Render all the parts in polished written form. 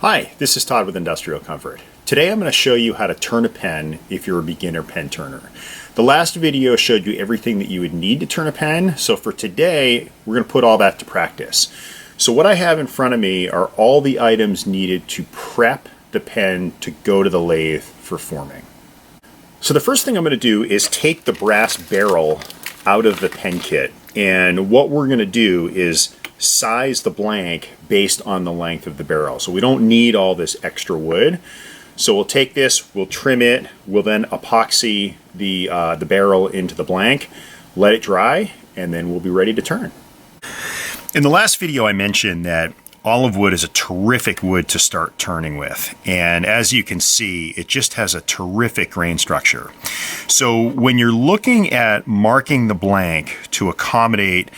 Hi, this is Todd with Industrial Comfort. Today I'm going to show you how to turn a pen if you're a beginner pen turner. The last video showed you everything that you would need to turn a pen, so for today we're going to put all that to practice. So what I have in front of me are all the items needed to prep the pen to go to the lathe for forming. So the first thing I'm going to do is take the brass barrel out of the pen kit, and what we're going to do is size the blank based on the length of the barrel. So we don't need all this extra wood. So we'll take this, we'll trim it, we'll then epoxy the barrel into the blank, let it dry, and then we'll be ready to turn. In the last video I mentioned that olive wood is a terrific wood to start turning with, and as you can see it just has a terrific grain structure. So when you're looking at marking the blank to accommodate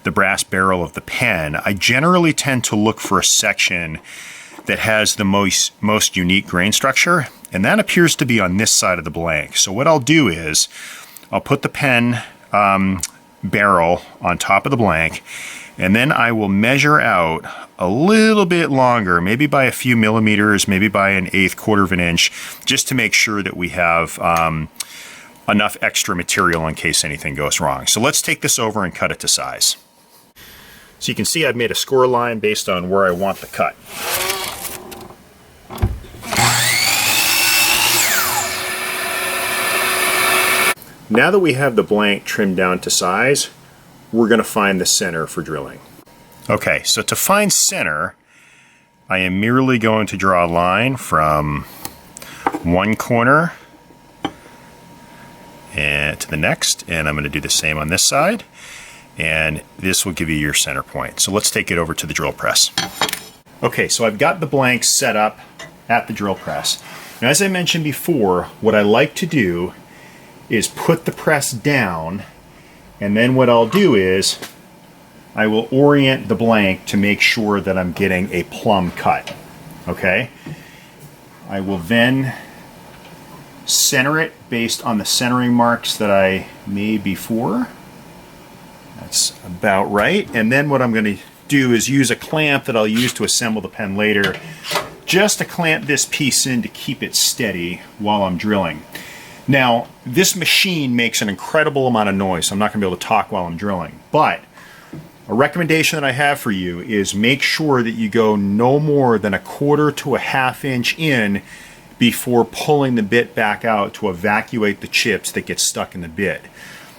the brass barrel of the pen, I generally tend to look for a section that has the most unique grain structure, and that appears to be on this side of the blank. So what I'll do is I'll put the pen barrel on top of the blank, and then I will measure out a little bit longer, maybe by a few millimeters, maybe by an 1/8 of an inch, just to make sure that we have enough extra material in case anything goes wrong. So let's take this over and cut it to size. So you can see I've made a score line based on where I want the cut. Now that we have the blank trimmed down to size, we're going to find the center for drilling. Okay, so to find center, I am merely going to draw a line from one corner and to the next, and I'm going to do the same on this side, and this will give you your center point. So let's take it over to the drill press. Okay, so I've got the blank set up at the drill press. Now, as I mentioned before, what I like to do is put the press down, and then what I'll do is I will orient the blank to make sure that I'm getting a plumb cut. Okay? I will then center it based on the centering marks that I made before. That's about right. And then what I'm going to do is use a clamp that I'll use to assemble the pen later, just to clamp this piece in to keep it steady while I'm drilling. Now, this machine makes an incredible amount of noise, so I'm not going to be able to talk while I'm drilling. But a recommendation that I have for you is make sure that you go no more than 1/4 to 1/2 inch in before pulling the bit back out to evacuate the chips that get stuck in the bit.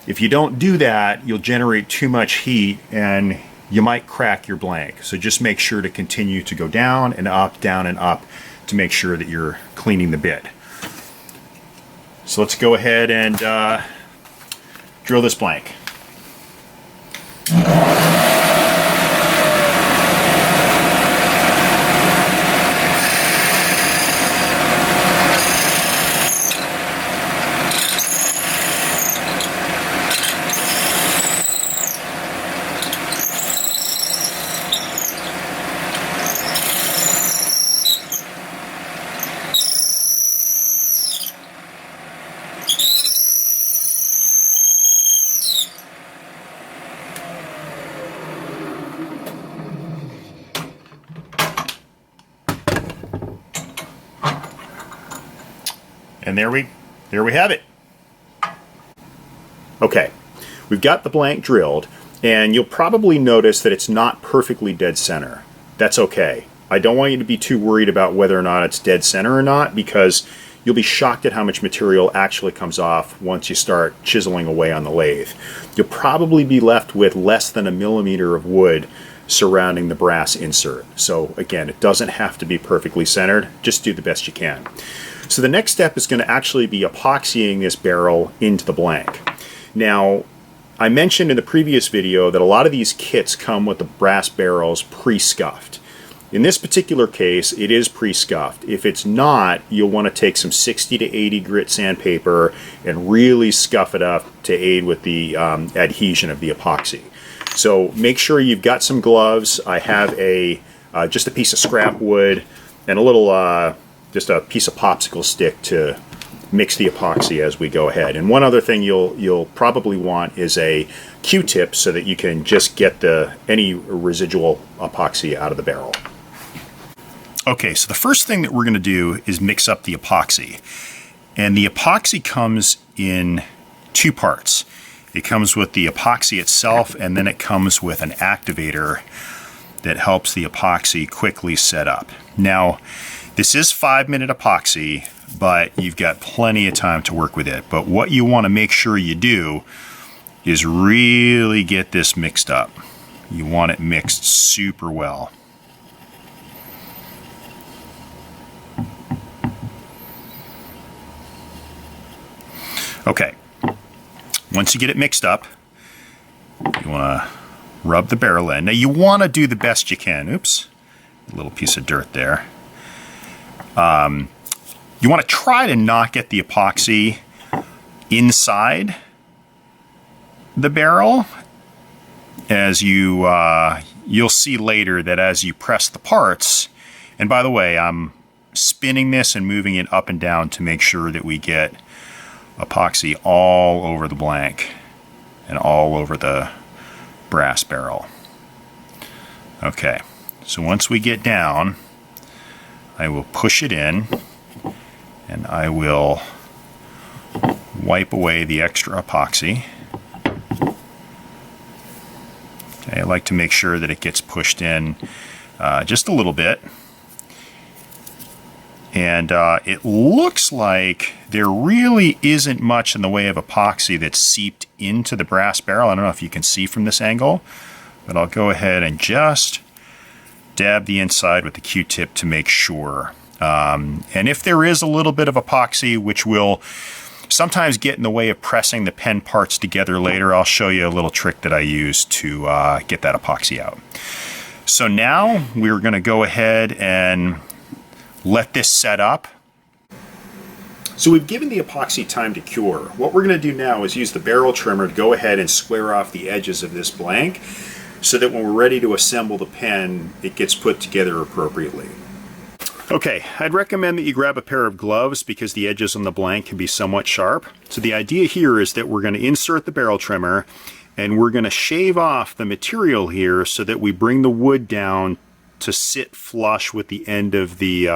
If you don't do that, you'll generate too much heat and you might crack your blank. So just make sure to continue to go down and up to make sure that you're cleaning the bit. So let's go ahead and drill this blank. And there we have it. Okay, we've got the blank drilled, and you'll probably notice that it's not perfectly dead center. That's okay. I don't want you to be too worried about whether or not it's dead center or not, because you'll be shocked at how much material actually comes off once you start chiseling away on the lathe. You'll probably be left with less than 1 millimeter of wood surrounding the brass insert. So again, it doesn't have to be perfectly centered. Just do the best you can. So the next step is going to actually be epoxying this barrel into the blank. Now, I mentioned in the previous video that a lot of these kits come with the brass barrels pre-scuffed. In this particular case, it is pre-scuffed. If it's not, you'll want to take some 60 to 80 grit sandpaper and really scuff it up to aid with the adhesion of the epoxy. So make sure you've got some gloves. I have just a piece of scrap wood and a little just a piece of popsicle stick to mix the epoxy as we go ahead. And one other thing you'll probably want is a Q-tip so that you can just get any residual epoxy out of the barrel. Okay, so the first thing that we're going to do is mix up the epoxy. And the epoxy comes in two parts. It comes with the epoxy itself, and then it comes with an activator that helps the epoxy quickly set up. Now, this is 5-minute epoxy, but you've got plenty of time to work with it. But what you want to make sure you do is really get this mixed up. You want it mixed super well. Okay, once you get it mixed up, you want to rub the barrel in. Now you want to do the best you can. Oops, a little piece of dirt there. You want to try to not get the epoxy inside the barrel. As you'll see later that as you press the parts, and by the way, I'm spinning this and moving it up and down to make sure that we get epoxy all over the blank and all over the brass barrel. Okay, so once we get down, I will push it in and I will wipe away the extra epoxy. Okay, I like to make sure that it gets pushed in just a little bit. And it looks like there really isn't much in the way of epoxy that's seeped into the brass barrel. I don't know if you can see from this angle, but I'll go ahead and just dab the inside with the Q-tip to make sure. And if there is a little bit of epoxy, which will sometimes get in the way of pressing the pen parts together later, I'll show you a little trick that I use to get that epoxy out. So now we're going to go ahead and let this set up. So we've given the epoxy time to cure. What we're going to do now is use the barrel trimmer to go ahead and square off the edges of this blank so that when we're ready to assemble the pen, it gets put together appropriately. Okay, I'd recommend that you grab a pair of gloves because the edges on the blank can be somewhat sharp. So the idea here is that we're going to insert the barrel trimmer and we're going to shave off the material here so that we bring the wood down to sit flush with the end of the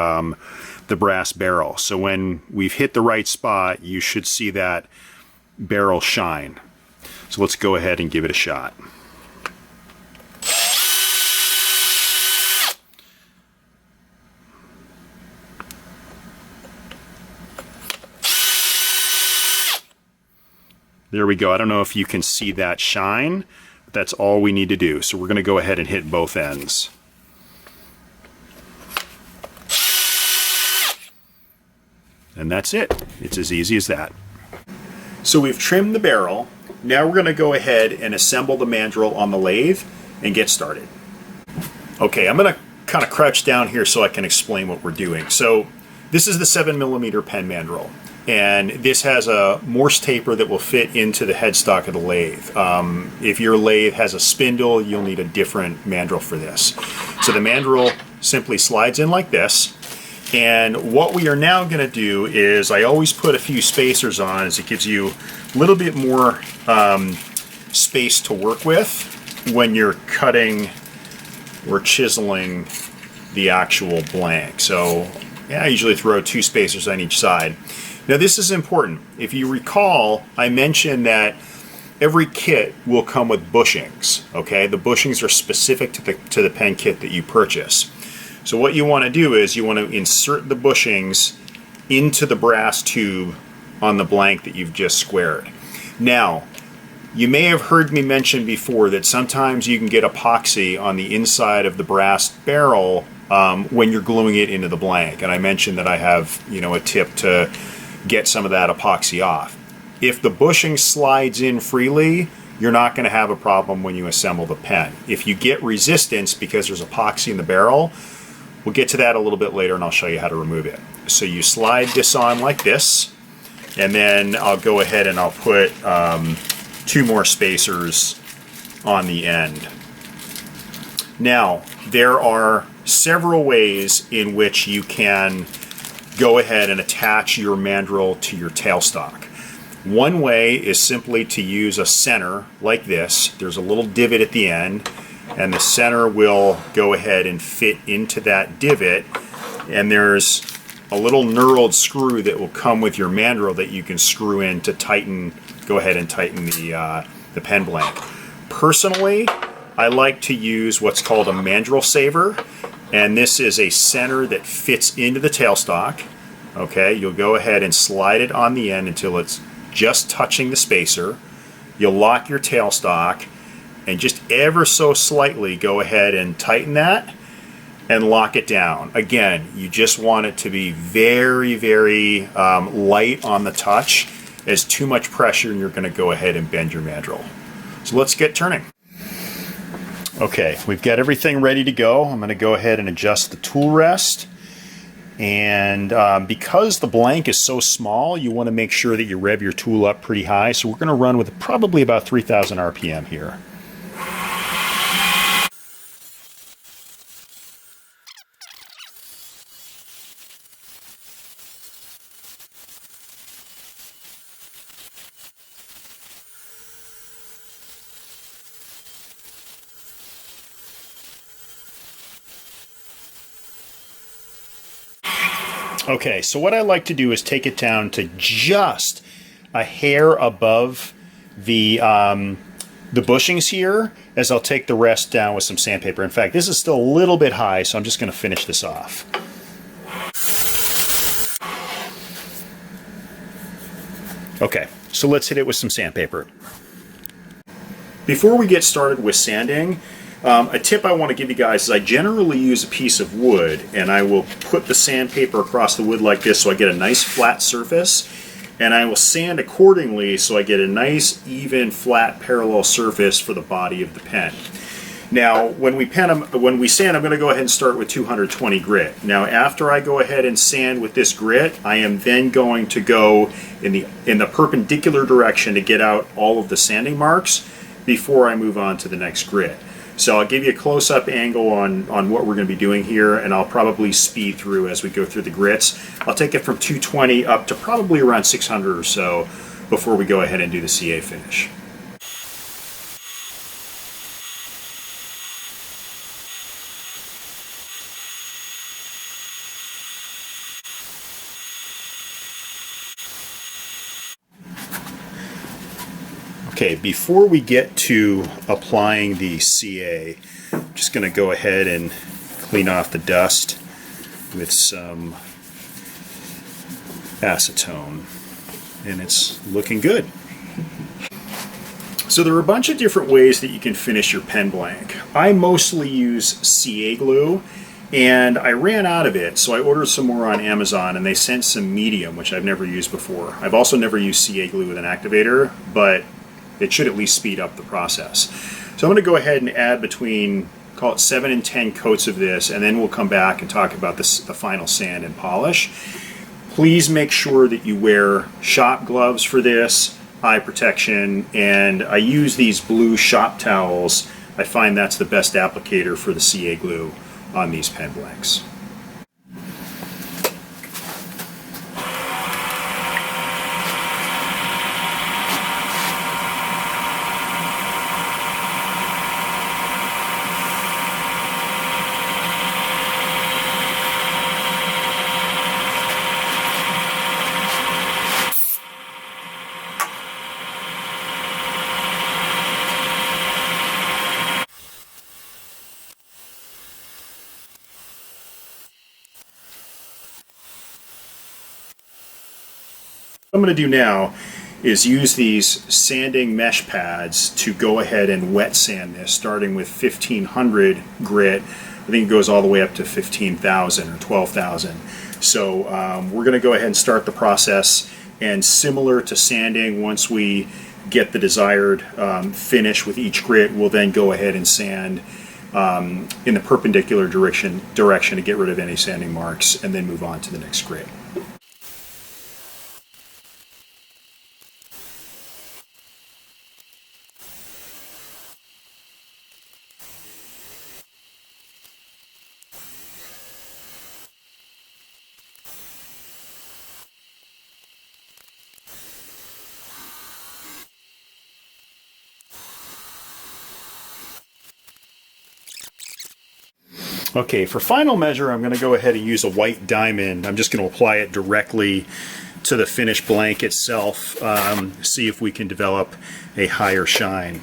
brass barrel. So when we've hit the right spot, you should see that barrel shine. So let's go ahead and give it a shot. There we go. I don't know if you can see that shine, but that's all we need to do. So we're going to go ahead and hit both ends. And that's it. It's as easy as that. So we've trimmed the barrel. Now we're going to go ahead and assemble the mandrel on the lathe and get started. Okay, I'm going to kind of crouch down here so I can explain what we're doing. So this is the 7mm pen mandrel. And this has a Morse taper that will fit into the headstock of the lathe. If your lathe has a spindle, you'll need a different mandrel for this. So the mandrel simply slides in like this. And what we are now going to do is, I always put a few spacers on as it gives you a little bit more space to work with when you're cutting or chiseling the actual blank. So yeah, I usually throw 2 spacers on each side. Now this is important. If you recall, I mentioned that every kit will come with bushings. Okay, the bushings are specific to the pen kit that you purchase. So what you want to do is you want to insert the bushings into the brass tube on the blank that you've just squared. Now, you may have heard me mention before that sometimes you can get epoxy on the inside of the brass barrel when you're gluing it into the blank. And I mentioned that I have, a tip to get some of that epoxy off. If the bushing slides in freely, you're not going to have a problem when you assemble the pen. If you get resistance because there's epoxy in the barrel, we'll get to that a little bit later and I'll show you how to remove it. So you slide this on like this, and then I'll go ahead and I'll put 2 more spacers on the end. Now, there are several ways in which you can go ahead and attach your mandrel to your tailstock. One way is simply to use a center like this. There's a little divot at the end, and the center will go ahead and fit into that divot and there's a little knurled screw that will come with your mandrel that you can screw in to tighten, go ahead and tighten the pen blank. Personally, I like to use what's called a mandrel saver, and this is a center that fits into the tailstock. Okay, you'll go ahead and slide it on the end until it's just touching the spacer. You'll lock your tailstock and just ever so slightly go ahead and tighten that and lock it down. Again, you just want it to be very, very light on the touch. As too much pressure and you're going to go ahead and bend your mandrel. So let's get turning. Okay, we've got everything ready to go. I'm going to go ahead and adjust the tool rest. And because the blank is so small, you want to make sure that you rev your tool up pretty high. So we're going to run with probably about 3,000 RPM here. Okay, so what I like to do is take it down to just a hair above the bushings here, as I'll take the rest down with some sandpaper. In fact, this is still a little bit high, so I'm just going to finish this off. Okay, so let's hit it with some sandpaper. Before we get started with sanding, a tip I want to give you guys is I generally use a piece of wood, and I will put the sandpaper across the wood like this so I get a nice flat surface, and I will sand accordingly so I get a nice even flat parallel surface for the body of the pen. Now when we sand, I'm going to go ahead and start with 220 grit. Now after I go ahead and sand with this grit, I am then going to go in the perpendicular direction to get out all of the sanding marks before I move on to the next grit. So I'll give you a close-up angle on what we're going to be doing here, and I'll probably speed through as we go through the grits. I'll take it from 220 up to probably around 600 or so before we go ahead and do the CA finish. Okay, before we get to applying the CA, I'm just going to go ahead and clean off the dust with some acetone, and it's looking good. So there are a bunch of different ways that you can finish your pen blank. I mostly use CA glue, and I ran out of it, so I ordered some more on Amazon, and they sent some medium, which I've never used before. I've also never used CA glue with an activator, but it should at least speed up the process. So I'm going to go ahead and add between, call it 7 and 10 coats of this, and then we'll come back and talk about the final sand and polish. Please make sure that you wear shop gloves for this, eye protection, and I use these blue shop towels. I find that's the best applicator for the CA glue on these pen blanks. What I'm going to do now is use these sanding mesh pads to go ahead and wet sand this, starting with 1500 grit. I think it goes all the way up to 15,000 or 12,000. So we're going to go ahead and start the process, and similar to sanding, once we get the desired finish with each grit, we'll then go ahead and sand in the perpendicular direction to get rid of any sanding marks, and then move on to the next grit. Okay, for final measure, I'm going to go ahead and use a white diamond. I'm just going to apply it directly to the finished blank itself, see if we can develop a higher shine.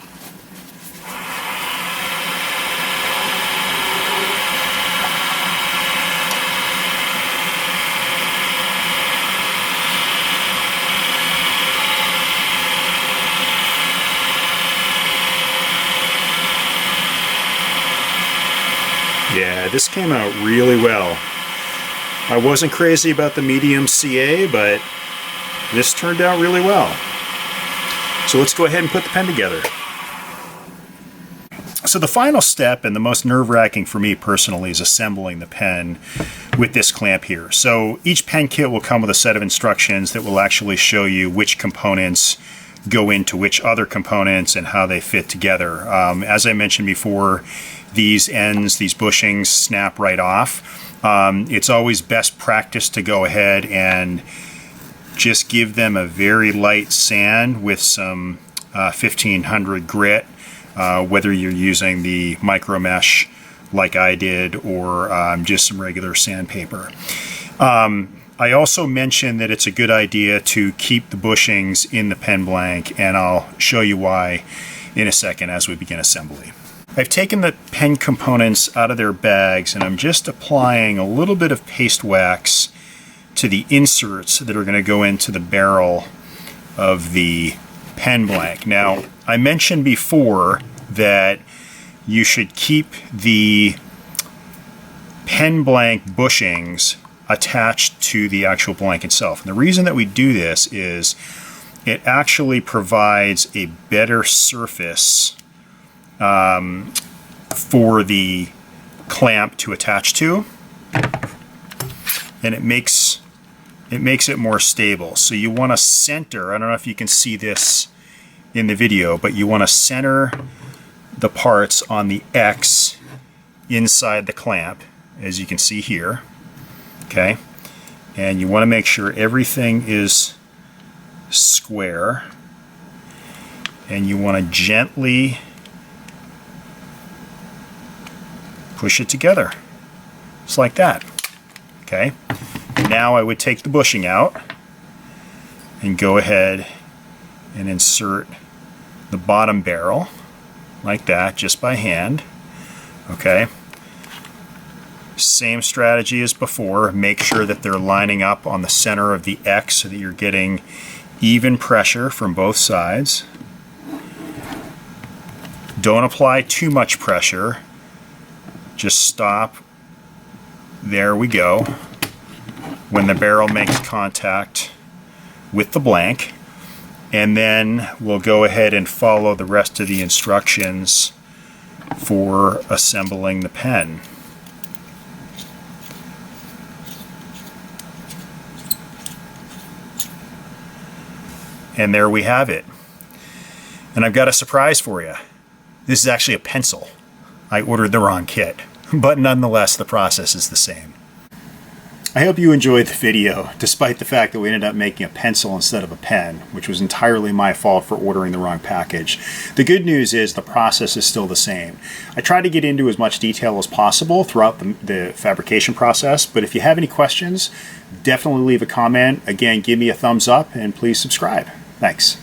Yeah, this came out really well. I wasn't crazy about the medium CA, but this turned out really well. So let's go ahead and put the pen together. So the final step, and the most nerve-wracking for me personally, is assembling the pen with this clamp here. So each pen kit will come with a set of instructions that will actually show you which components go into which other components and how they fit together. As I mentioned before, these ends, these bushings, snap right off. It's always best practice to go ahead and just give them a very light sand with some 1500 grit, whether you're using the micro mesh like I did or just some regular sandpaper. I also mentioned that it's a good idea to keep the bushings in the pen blank, and I'll show you why in a second as we begin assembly. I've taken the pen components out of their bags, and I'm just applying a little bit of paste wax to the inserts that are going to go into the barrel of the pen blank. Now, I mentioned before that you should keep the pen blank bushings attached to the actual blank itself. And the reason that we do this is it actually provides a better surface for the clamp to attach to, and it makes it more stable. So you want to center, I don't know if you can see this in the video, but you want to center the parts on the X inside the clamp, as you can see here. Okay, and you want to make sure everything is square, and you want to gently push it together, just like that. Okay, now I would take the bushing out and go ahead and insert the bottom barrel like that, just by hand. Okay, same strategy as before. Make sure that they're lining up on the center of the X so that you're getting even pressure from both sides. Don't apply too much pressure. Just stop. There we go. When the barrel makes contact with the blank. And then we'll go ahead and follow the rest of the instructions for assembling the pen. And there we have it. And I've got a surprise for you. This is actually a pencil. I ordered the wrong kit, but nonetheless the process is the same. I hope you enjoyed the video, despite the fact that we ended up making a pencil instead of a pen, which was entirely my fault for ordering the wrong package. The good news is the process is still the same. I tried to get into as much detail as possible throughout the fabrication process, but if you have any questions, definitely leave a comment. Again, give me a thumbs up and please subscribe. Thanks.